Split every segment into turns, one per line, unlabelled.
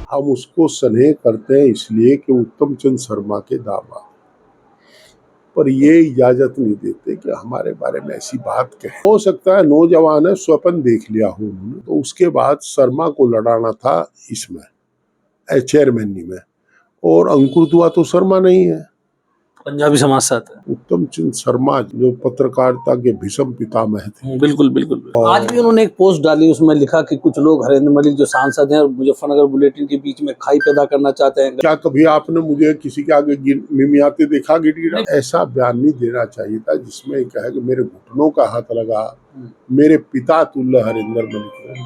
हम उसको स्नेह करते हैं इसलिए कि उत्तम चंद शर्मा के दामाद, पर ये इजाजत नहीं देते कि हमारे बारे में ऐसी बात कहे। हो सकता है नौजवान है, स्वप्न देख लिया हो उन्होंने, तो उसके बाद शर्मा को लड़ाना था इसमें चेयरमैनी में, और अंकुर दुआ तो शर्मा नहीं है,
पंजाबी समाज से आता है।
उत्तम चंद शर्मा जो पत्रकारिता के भीषम पितामह थे।
बिल्कुल बिल्कुल। आज भी उन्होंने एक पोस्ट डाली, उसमें लिखा कि कुछ लोग हरेंद्र मलिक जो सांसद हैं और मुजफ्फरनगर बुलेटिन के बीच में खाई पैदा करना चाहते हैं।
क्या कभी आपने मुझे किसी के आगे मिमियाते देखा गिरा? ऐसा बयान नहीं देना चाहिए था जिसमें कहा कि मेरे घुटनों का हाथ लगा मेरे पिता तुल्य हरेंद्र मलिक ने,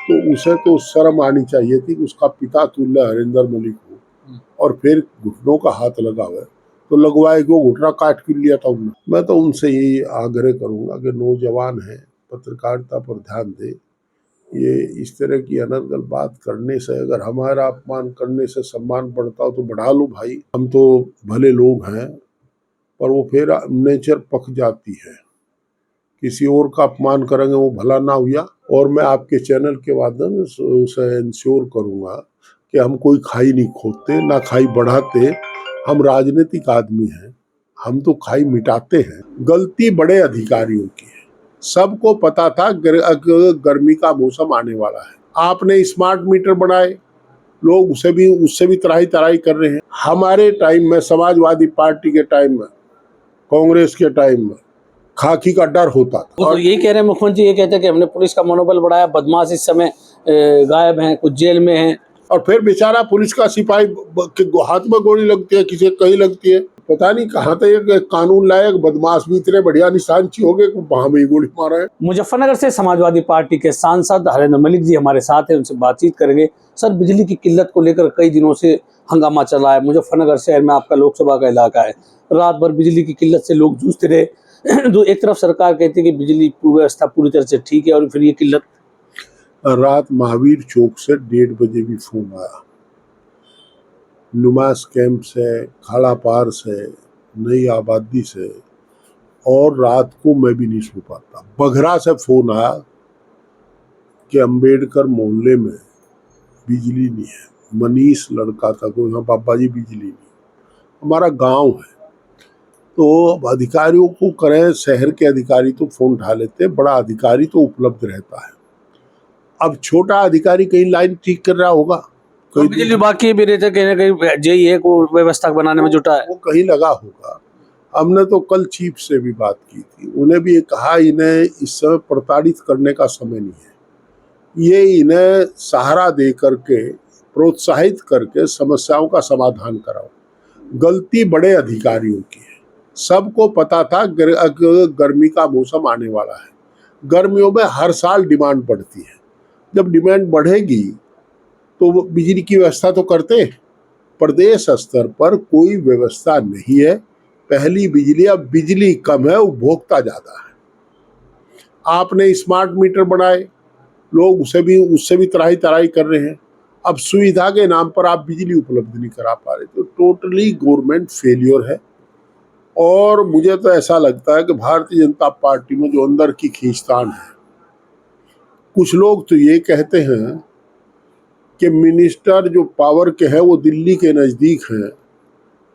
तो उसे तो शर्म आनी चाहिए थी कि उसका पिता तुल्य हरेंद्र मलिक हो और फिर घुटनों का हाथ लगा हुआ है, तो लगवाए कि वो घुटना काट क्यों लिया था उन्होंने। मैं तो उनसे यही आग्रह करूंगा कि नौजवान है, पत्रकारिता पर ध्यान दे। ये इस तरह की अनर्गल बात करने से, अगर हमारा अपमान करने से सम्मान बढ़ता हो तो बढ़ा लो भाई, हम तो भले लोग हैं, पर वो फिर नेचर पक जाती है। किसी और का अपमान करेंगे वो भला ना हुआ। और मैं आपके चैनल के माध्यम से उसे इंश्योर करूंगा कि हम कोई खाई नहीं खोदते, ना खाई बढ़ाते। हम राजनीतिक आदमी हैं, हम तो खाई मिटाते हैं। गलती बड़े अधिकारियों की है। सबको पता था गर्मी का मौसम आने वाला है। आपने स्मार्ट मीटर बनाए, लोग उससे भी तराई तराई कर रहे हैं। हमारे टाइम में, समाजवादी पार्टी के टाइम में, कांग्रेस के टाइम में खाकी का डर होता था।
तो यही कह रहे हैं मुख्यमंत्री, ये कहते हैं कि हमने पुलिस का मनोबल बढ़ाया, बदमाश इस समय गायब हैं, कुछ जेल में हैं। और
फिर बेचारा पुलिस का सिपाही के हाथ में गोली लगती है, किसी कहीं लगती है, पता नहीं कहाँ तक कानून लायक बदमाश भी इतने बढ़िया निशानची हो गए वहां में गोली मारा है।
मुजफ्फरनगर से समाजवादी पार्टी के सांसद हरेंद्र मलिक जी हमारे साथ हैं, उनसे बातचीत करेंगे। सर, बिजली की किल्लत को लेकर कई दिनों से हंगामा चल रहा है। मुजफ्फरनगर शहर में आपका लोकसभा का इलाका है, रात भर बिजली की किल्लत से लोग जूझते रहे। तो एक तरफ सरकार कहती है कि बिजली व्यवस्था पूरी तरह से ठीक है, और फिर ये किल्लत।
रात महावीर चौक से 1:30 बजे भी फोन आया, नुमास कैंप से, खाड़ा पार से, नई आबादी से, और रात को मैं भी नहीं सो पाता। बघरा से फोन आया कि अंबेडकर मोहल्ले में बिजली नहीं है। मनीष लड़का था, को यहाँ पापा जी बिजली नहीं। हमारा गांव है, तो अधिकारियों को करें, शहर के अधिकारी तो फोन उठा लेते, बड़ा अधिकारी तो उपलब्ध रहता है। अब छोटा अधिकारी कहीं लाइन ठीक कर रहा होगा,
कोई बिजली बाकी भी रहते, कहीं ना कहीं जेईए को व्यवस्था बनाने में जुटा है,
वो कहीं लगा होगा। हमने तो कल चीफ से भी बात की थी, उन्हें भी कहा इन्हें इस समय प्रताड़ित करने का समय नहीं है, ये इन्हें सहारा दे करके, प्रोत्साहित करके समस्याओं का समाधान कराओ। गलती बड़े अधिकारियों की है। सबको पता था गर्मी का मौसम आने वाला है। गर्मियों में हर साल डिमांड बढ़ती है, जब डिमांड बढ़ेगी तो बिजली की व्यवस्था तो करते। प्रदेश स्तर पर कोई व्यवस्था नहीं है। पहली बिजली, अब बिजली कम है, उपभोक्ता ज्यादा है। आपने स्मार्ट मीटर बनाए, लोग उससे भी तराई तराई कर रहे हैं। अब सुविधा के नाम पर आप बिजली उपलब्ध नहीं करा पा रहे, तो टोटली गवर्नमेंट फेलियर है। और मुझे तो ऐसा लगता है कि भारतीय जनता पार्टी में जो अंदर की खींचतान है, कुछ लोग तो ये कहते हैं कि मिनिस्टर जो पावर के हैं वो दिल्ली के नजदीक हैं,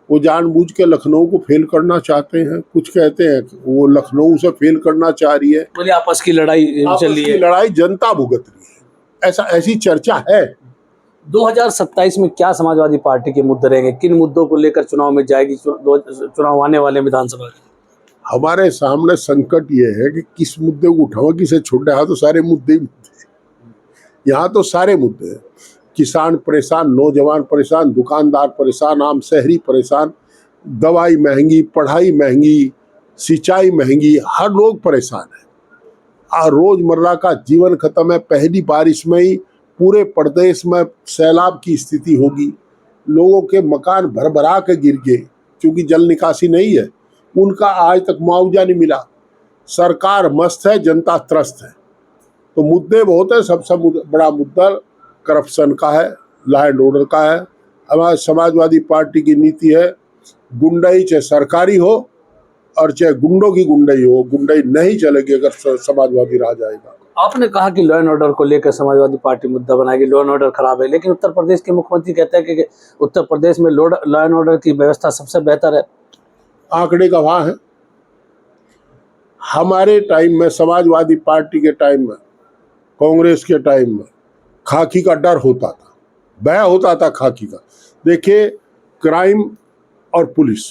वो जानबूझ के लखनऊ को फेल करना चाहते हैं। कुछ कहते हैं वो लखनऊ से फेल करना चाह रही है,
बोले आपस की लड़ाई चल रही है,
लड़ाई जनता भुगत रही है, ऐसी चर्चा है।
2027 में क्या समाजवादी पार्टी के मुद्दे रहेंगे, किन मुद्दों को लेकर चुनाव में जाएगी, चुनाव आने वाले विधानसभा?
हमारे सामने संकट ये है कि किस मुद्दे को उठाओ, किसे छोड़े। यहाँ तो सारे मुद्दे, यहाँ तो सारे मुद्दे हैं। किसान परेशान, नौजवान परेशान, दुकानदार परेशान, आम शहरी परेशान, दवाई महंगी, पढ़ाई महंगी, सिंचाई महंगी, हर लोग परेशान है। रोजमर्रा का जीवन खत्म है। पहली बारिश में ही पूरे प्रदेश में सैलाब की स्थिति होगी। लोगों के मकान भर भरा के गिर गए क्योंकि जल निकासी नहीं है। उनका आज तक मुआवजा नहीं मिला। सरकार मस्त है, जनता त्रस्त है। तो मुद्दे बहुत है। सबसे बड़ा मुद्दा करप्शन का है, लॉ एंड ऑर्डर का है। हमारे समाजवादी पार्टी की नीति है, गुंडाई चाहे सरकारी हो और चाहे गुंडों की गुंडाई हो, गुंडाई नहीं चलेगी अगर समाजवादी राज आएगा।
आपने कहा कि लॉ एंड ऑर्डर को लेकर समाजवादी पार्टी मुद्दा बनाएगी, लॉ एंड ऑर्डर खराब है, लेकिन उत्तर प्रदेश के मुख्यमंत्री कहते हैं कि उत्तर प्रदेश में लॉ एंड ऑर्डर की व्यवस्था सबसे बेहतर है।
आंकड़े गवाह हैं। हमारे टाइम में, समाजवादी पार्टी के टाइम में, कांग्रेस के टाइम में खाकी का डर होता था, भय होता था खाकी का। देखिए, क्राइम और पुलिस,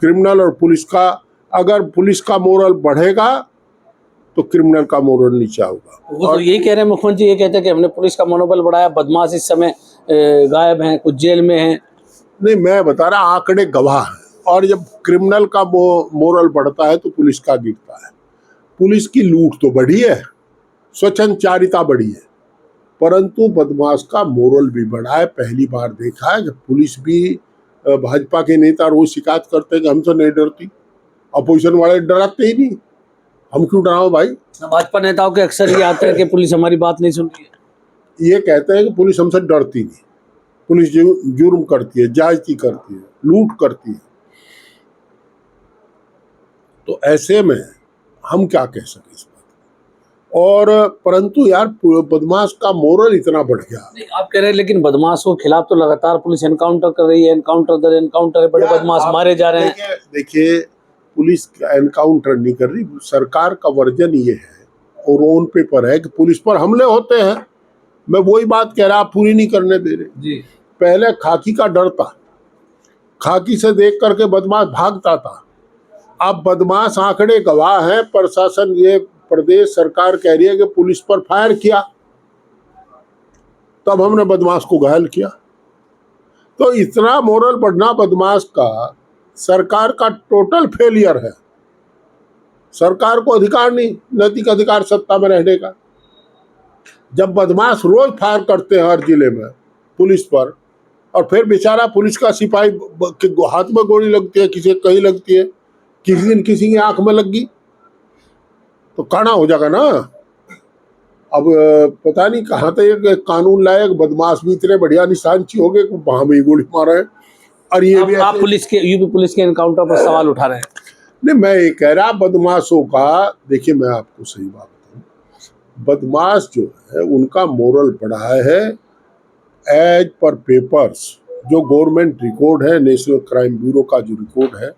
क्रिमिनल और पुलिस का, अगर पुलिस का मोरल बढ़ेगा तो क्रिमिनल का मोरल नीचा होगा।
वो तो यही कह रहे हैं मुख्यमंत्री, ये कहते हैं कि हमने पुलिस का मनोबल बढ़ाया, बदमाश इस समय गायब हैं, कुछ जेल में हैं।
नहीं, मैं बता रहा, आंकड़े गवाह हैं। और जब क्रिमिनल का मोरल बढ़ता है तो पुलिस का गिरता है। पुलिस की लूट तो बढ़ी है, स्वच्छंदचारिता बढ़ी है, परंतु बदमाश का मोरल भी बढ़ा है। पहली बार देखा है कि पुलिस भी, भाजपा के नेता रोज शिकायत करते हैं कि हमसे नहीं डरती, अपोजिशन वाले डराते ही नहीं, हम क्यों डराओ भाई।
भाजपा नेताओं के अक्सर ये आता है कि पुलिस हमारी बात नहीं सुनती है।
ये कहते हैं कि पुलिस हमसे डरती नहीं, पुलिस जुर्म करती है, ज्यादती करती है, लूट करती है। तो ऐसे में हम क्या कह सके इस बात। और परंतु यार, बदमाश का मोरल इतना बढ़ गया।
आप कह रहे हैं, लेकिन बदमाशों के खिलाफ तो लगातार पुलिस एनकाउंटर कर रही है, एनकाउंटर दर एनकाउंटर है, बड़े बदमाश मारे जा रहे हैं।
देखिए, पुलिस एनकाउंटर नहीं कर रही, सरकार का वर्जन ये है और ऑन पेपर है कि पुलिस पर हमले होते हैं। मैं वही बात कह रहा, आप पूरी नहीं करने दे रहे
जी।
पहले खाकी का डर था, खाकी से देख करके बदमाश भागता था। अब बदमाश, आंकड़े गवाह हैं, प्रशासन, ये प्रदेश सरकार कह रही है कि पुलिस पर फायर किया, तब हमने बदमाश को घायल किया। तो इतना मोरल बढ़ना बदमाश का सरकार का टोटल फेलियर है। सरकार को अधिकार नहीं, नैतिक अधिकार सत्ता में रहने का। जब बदमाश रोज फायर करते हैं हर जिले में पुलिस पर, और फिर बेचारा पुलिस का सिपाही के हाथ में गोली लगती है, किसी कहीं लगती है, किसी दिन किसी की आंख में लग गई तो काना हो जाएगा ना। अब पता नहीं कहाँ तक कानून लायक बदमाश भी इतने बढ़िया निशानची हो गए कि वहां में गोली मार रहे हैं। और ये भी
आप यूपी पुलिस के एनकाउंटर पर सवाल उठा रहे हैं।
नहीं, मैं ये कह रहा बदमाशों का, देखिए मैं आपको सही बात बताऊं, बदमाश जो है उनका मोरल बढ़ा है एज पर पेपर्स। जो गवर्नमेंट रिकॉर्ड है, नेशनल क्राइम ब्यूरो का जो रिकॉर्ड है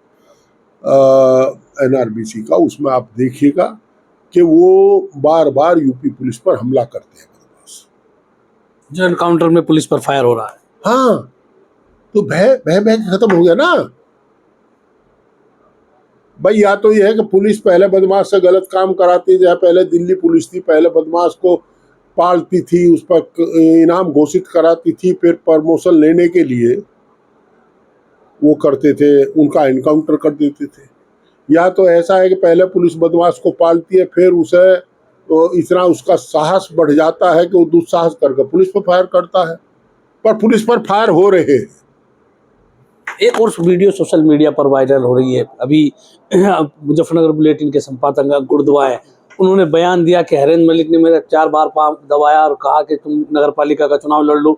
NRBC का, उसमें आप देखिएगा कि वो बार बार यूपी पुलिस पर हमला करते हैं बदमाश,
जो एनकाउंटर में पुलिस पर फायर हो रहा है।
हाँ, तो भय भय खत्म हो गया ना भाई। या तो ये है कि पुलिस पहले बदमाश से गलत काम कराती, जहाँ पहले दिल्ली पुलिस थी, पहले बदमाश को पालती थी, उस पर इनाम घोषित कराती थी, फिर प्रमोशन लेने के लिए वो करते थे, उनका एनकाउंटर कर देते थे। या तो ऐसा है कि पहले पुलिस बदमाश को पालती है, फिर उसे इतना उसका साहस बढ़ जाता है कि वो दुस्साहस करके पुलिस पर फायर करता है, पर पुलिस पर फायर हो रहे हैं।
एक और वीडियो सोशल मीडिया पर वायरल हो रही है। अभी मुजफ्फरनगर बुलेटिन के संपादक गुरुद्वा है, उन्होंने बयान दिया कि हरेंद्र मलिक ने मेरा 4 बार पांव दबाया और कहा कि तुम नगर पालिका का चुनाव लड़ लो।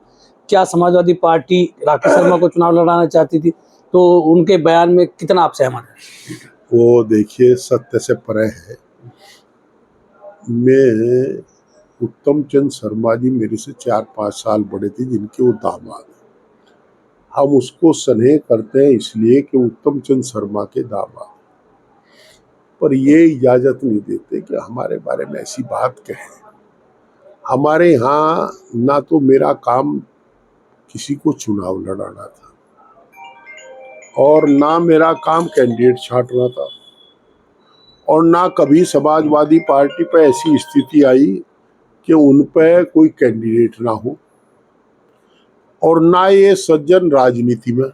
क्या समाजवादी पार्टी राकेश शर्मा को चुनाव लड़ाना चाहती थी? तो उनके बयान में कितना आप सहमत हैं?
वो देखिए, सत्य से परे है। मैं, उत्तम चंद शर्मा जी मेरे से 4-5 साल बड़े थे, जिनके वो दामाद हैं। हम उसको स्नेह करते हैं इसलिए कि उत्तम चंद शर्मा के दामाद, पर ये इजाजत नहीं देते कि हमारे बारे में ऐसी बात कहें। हमारे यहाँ ना तो मेरा काम किसी को चुनाव लड़ाना था, और ना मेरा काम कैंडिडेट छांटना था, और ना कभी समाजवादी पार्टी पे ऐसी स्थिति आई कि उन पे कोई कैंडिडेट ना हो, और ना ये सज्जन राजनीति में।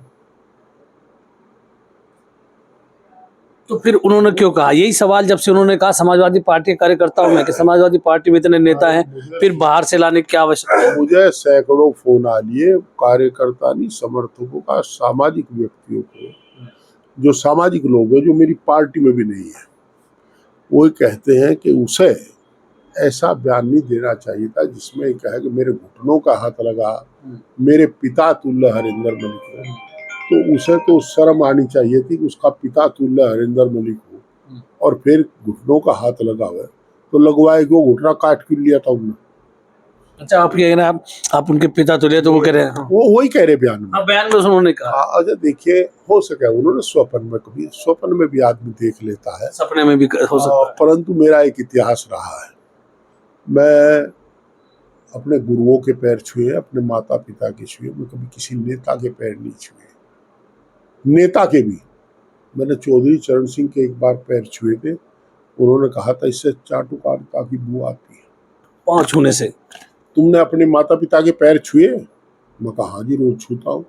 तो फिर उन्होंने क्यों कहा यही सवाल, जब से उन्होंने कहा समाजवादी पार्टी के कार्यकर्ता हूं मैं, कि समाजवादी पार्टी में इतने नेता हैं, फिर बाहर से लाने की क्या आवश्यकता है?
मुझे सैकड़ों फोन आ लिए कार्यकर्ता नहीं, समर्थकों का, सामाजिक व्यक्तियों को, जो सामाजिक लोग हैं, जो मेरी पार्टी में भी नहीं है, वो कहते हैं कि उसे ऐसा बयान नहीं देना चाहिए था जिसमें कहे कि मेरे घुटनों का हाथ लगा मेरे पिता तुल्य हरिंदर मलिक ने। तो उसे तो शर्म आनी चाहिए थी कि उसका पिता तुल्य हरिंदर मलिक हो और फिर घुटनों का हाथ लगा हुआ है। तो लगवाए कि वो घुटना काट क्यों लिया था उन्होंने।
अच्छा, आप कह रहे हैं आप उनके पिता तो ले, तो वो कह रहे हैं हाँ।
वो वही कह रहे बयान में।
हाँ, बयान में उन्होंने कहा
अच्छा देखिए, हो सके उन्होंने स्वप्न में भी आदमी देख लेता है,
सपने में भी हो सकता है।
परंतु मेरा एक इतिहास रहा है। मैं अपने गुरुओं के पैर छुए, अपने माता पिता के छुए, मैं कभी किसी नेता के पैर नहीं छुए। नेता के भी मैंने चौधरी चरण सिंह के एक बार पैर छुए थे। उन्होंने कहा था इससे चाटुकारिता की बू आती है।
पाँव छूने से।
तुमने अपने माता पिता के पैर छुए? मैं कहा हाँ जी, रोज छूता हूँ।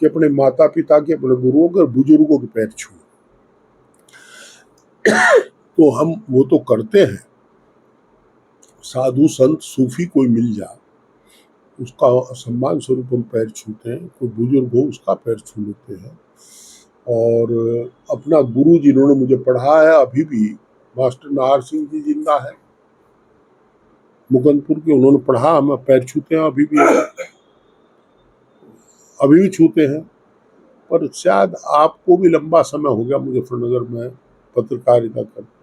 कि अपने माता पिता के, अपने गुरुओं के और बुजुर्गों के पैर छुए। तो हम वो तो करते हैं। साधु संत सूफी कोई मिल जाए उसका सम्मान स्वरूप हम पैर छूते हैं, कोई बुजुर्ग हो उसका पैर छू लेते हैं। और अपना गुरु जिन्होंने मुझे पढ़ाया है अभी भी, मास्टर नाहर सिंह जी जिंदा है मुकंदपुर के, उन्होंने पढ़ा, हमें पैर छूते हैं अभी भी छूते हैं। पर शायद आपको भी लंबा समय हो गया मुजफ्फरनगर में पत्रकारिता करते।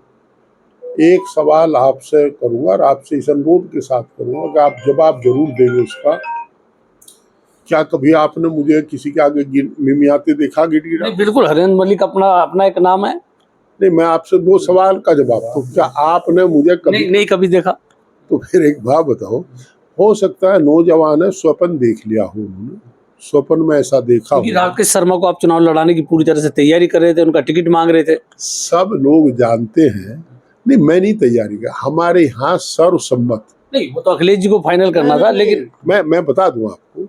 एक सवाल आपसे करूंगा और आपसे इस अनुरोध के साथ करूंगा कि आप जवाब जरूर देंगे उसका। क्या कभी आपने मुझे किसी के आगे मिमियाते देखा गिड़गिड़ा?
नहीं, बिल्कुल, हरेंद्र मलिक अपना एक नाम है।
नहीं, मैं आपसे दो सवाल का जवाब, तो क्या आपने मुझे कभी
नहीं कभी देखा।
तो फिर एक बात बताओ, हो सकता है नौजवान है, स्वप्न देख लिया हो उन्होंने, स्वप्न में ऐसा देखा हो।
राकेश शर्मा को आप चुनाव लड़ाने की पूरी तरह से तैयारी कर रहे थे, उनका टिकट मांग रहे थे।
सब लोग जानते हैं। नहीं, मैं नहीं तैयारी कर, हमारे यहाँ सर्वसम्मत।
नहीं, वो तो अखिलेश जी को फाइनल करना था, लेकिन
मैं बता दूं आपको,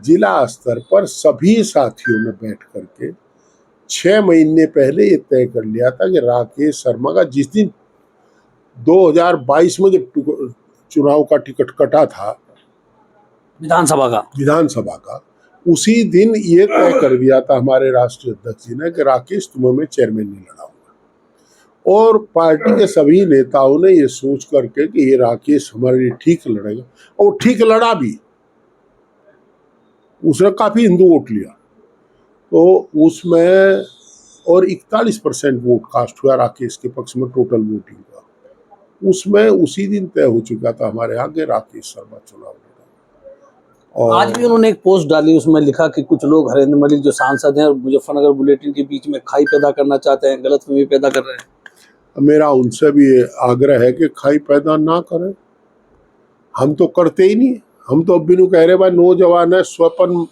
जिला स्तर पर सभी साथियों ने बैठ करके 6 महीने पहले ये तय कर लिया था कि राकेश शर्मा का जिस दिन 2022 में जब चुनाव का टिकट कटा था विधानसभा का, उसी दिन ये तय कर दिया था हमारे राष्ट्रीय अध्यक्ष जी ने कि राकेश तुम्हें मैं चेयरमैन नहीं लड़ाऊंगा। और पार्टी के सभी नेताओं ने ये सोच करके कि ये राकेश हमारे लिए ठीक लड़ेगा, और ठीक लड़ा भी। उसने काफी हिंदू वोट लिया, तो उसमें और 41% वोट कास्ट हुआ राकेश के पक्ष में टोटल वोटिंग का। उसमें उसी दिन तय हो चुका था हमारे यहाँ के राकेश शर्मा चुनाव लड़ेंगे। और
आज भी उन्होंने एक पोस्ट डाली, उसमें लिखा कि कुछ लोग हरेंद्र मलिक जो सांसद हैं और मुजफ्फरनगर बुलेटिन के बीच में खाई पैदा करना चाहते हैं, गलतफहमी पैदा कर रहे हैं।
मेरा उनसे भी आग्रह है कि खाई पैदा ना करें। हम तो करते ही नहीं। हम तो अब भी नहीं कह रहे भाई नौजवान है, स्वप्न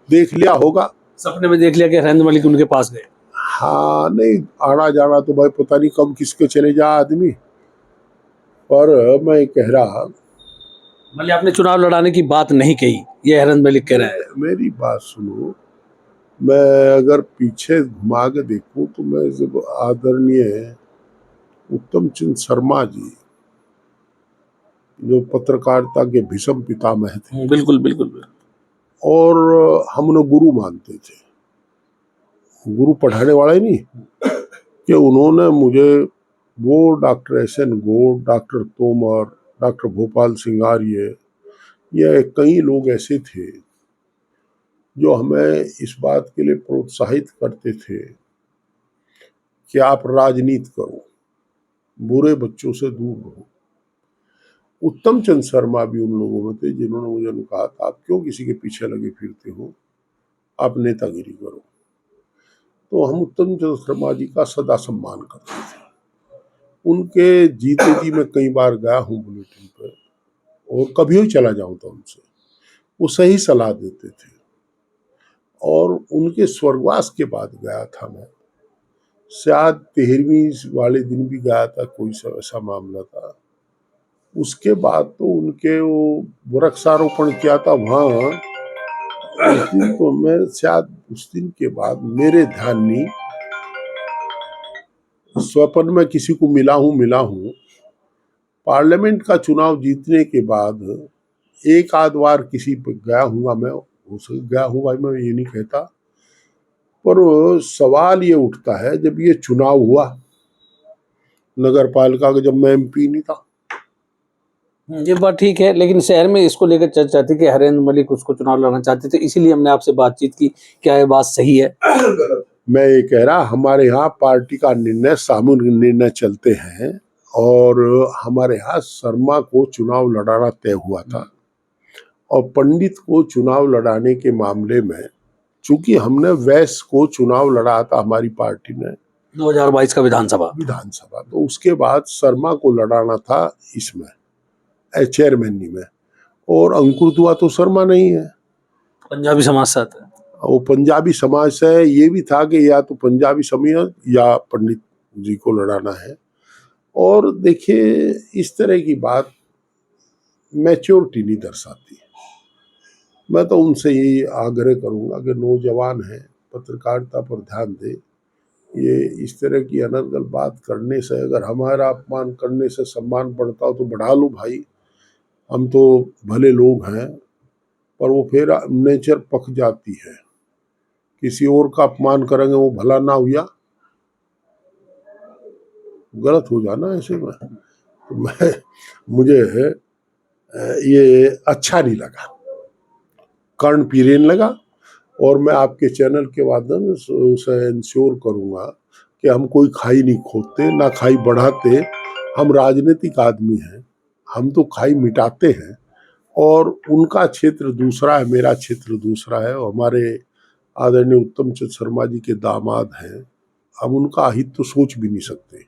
देख लिया होगा,
सपने में देख लिया कि हरेंद्र मलिक उनके पास गए।
हाँ, नहीं आना जाना तो भाई पता नहीं कब किसके चले जा आदमी। पर मैं कह रहा,
मतलब आपने चुनाव लड़ाने की बात नहीं कही, ये हरेंद्र मलिक कह रहे हैं।
मेरी बात सुनो, मैं अगर पीछे घुमा के देखूं तो मैं जब आदरणीय उत्तम चंद्र शर्मा जी जो पत्रकारिता के भीषम पितामह थे,
बिल्कुल बिल्कुल,
और हम लोग गुरु मानते थे, गुरु पढ़ाने वाला ही नहीं, कि उन्होंने मुझे, वो doctor S N. Gaur, doctor Tomar, doctor Bhopal Singh Arya, ये कई लोग ऐसे थे जो हमें इस बात के लिए प्रोत्साहित करते थे कि आप राजनीति करो, बुरे बच्चों से दूर रहो। उत्तम चंद्र शर्मा भी उन लोगों में थे जिन्होंने मुझे कहा था आप क्यों किसी के पीछे लगे फिरते हो, आप नेतागिरी करो। तो हम उत्तम चंद्र शर्मा जी का सदा सम्मान करते थे। उनके जीते जी मैं कई बार गया हूँ बुलेटिन पर, और कभी भी चला जाऊँ तो उनसे वो सही सलाह देते थे। और उनके स्वर्गवास के बाद गया था मैं, शायद 13वीं वाले दिन भी गया था, कोई ऐसा मामला था। उसके बाद तो उनके वो वृक्षारोपण किया था वहाँ, उस दिन तो मैं शायद उस दिन के बाद मेरे ध्यान नहीं, स्वप्न में किसी को मिला हूँ। पार्लियामेंट का चुनाव जीतने के बाद एक आध बार किसी पर गया हूँ मैं, हो सके गया हूँ भाई, मैं ये नहीं कहता। पर सवाल ये उठता है, जब ये चुनाव हुआ नगर पालिका का, जब मैं MP नहीं था,
ये बात ठीक है, लेकिन शहर में इसको लेकर चर्चा थी कि हरेंद्र मलिक उसको चुनाव लड़ना चाहते थे, इसीलिए हमने आपसे बातचीत की। क्या ये बात सही है?
मैं ये कह रहा, हमारे यहाँ पार्टी का निर्णय, सामूहिक निर्णय चलते हैं, और हमारे यहाँ शर्मा को चुनाव लड़ाना तय हुआ था और पंडित को चुनाव लड़ाने के मामले में चूंकि हमने वैस को चुनाव लड़ा था हमारी पार्टी ने
2022 का विधानसभा,
तो उसके बाद शर्मा को लड़ाना था इसमें चेयरमैनी में, और अंकुर दुआ तो शर्मा नहीं है,
पंजाबी समाज से आता है।
वो पंजाबी समाज से है। ये भी था कि या तो पंजाबी समाज या पंडित जी को लड़ाना है। और देखिए इस तरह की बात मैच्योरिटी नहीं दर्शाती। मैं तो उनसे यही आग्रह करूंगा कि नौजवान हैं, पत्रकारिता पर ध्यान दें। ये इस तरह की अनर्गल बात करने से, अगर हमारा अपमान करने से सम्मान बढ़ता हो तो बढ़ा लो भाई, हम तो भले लोग हैं। पर वो फिर नेचर पक जाती है, किसी और का अपमान करेंगे वो भला ना हुआ, गलत हो जाना ऐसे में। तो मुझे ये अच्छा नहीं लगा, कर्ण पीरेन लगा। और मैं आपके चैनल के माध्यम से उसे इंश्योर करूंगा कि हम कोई खाई नहीं खोदते, ना खाई बढ़ाते। हम राजनीतिक आदमी हैं, हम तो खाई मिटाते हैं। और उनका क्षेत्र दूसरा है, मेरा क्षेत्र दूसरा है। हमारे आदरणीय उत्तम चंद्र शर्मा जी के दामाद हैं, हम उनका हित तो सोच भी नहीं सकते।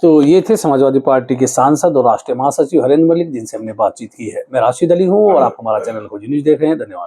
तो ये थे समाजवादी पार्टी के सांसद और राष्ट्रीय महासचिव हरेंद्र मलिक, जिनसे हमने बातचीत की है। मैं राशिद अली हूँ और आप हमारा चैनल खोजी न्यूज देख रहे हैं। धन्यवाद।